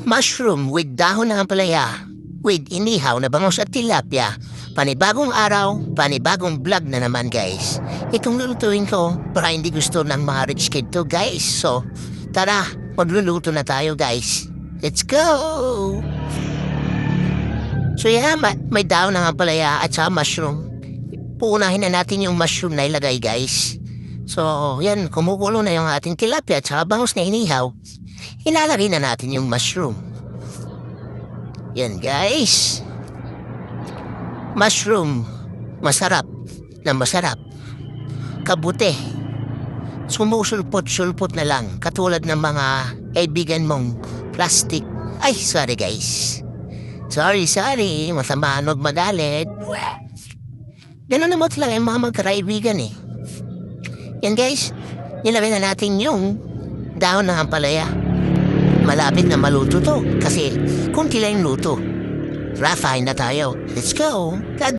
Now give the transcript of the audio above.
Mushroom with dahon ng ampalaya, with inihaw na bangos at tilapia. Panibagong araw, panibagong vlog na naman guys. Itong lulutuin ko para hindi gusto ng mga rich kid to guys. So, tara, magluluto na tayo guys. Let's go! So yeah, may dahon ng ampalaya at saka mushroom. Puunahin na natin yung mushroom na ilagay guys. So, yan, kumukulo na yung ating tilapia at saka bangos na inihaw. Ilalagay na natin yung mushroom. Yan guys. Mushroom. Masarap na masarap. Kabuti. Sumusulpot-sulpot na lang. Katulad ng mga kaibigan mong plastic. Ay, sorry guys. Sorry. Masama huwag magalit. Ganun naman talaga yung mga magkakaibigan eh. Yan guys. Nilagay na natin yung dahon ng ampalaya. Malapit na maluto to kasi kunti lang yung luto. Rafahin na tayo. Let's go!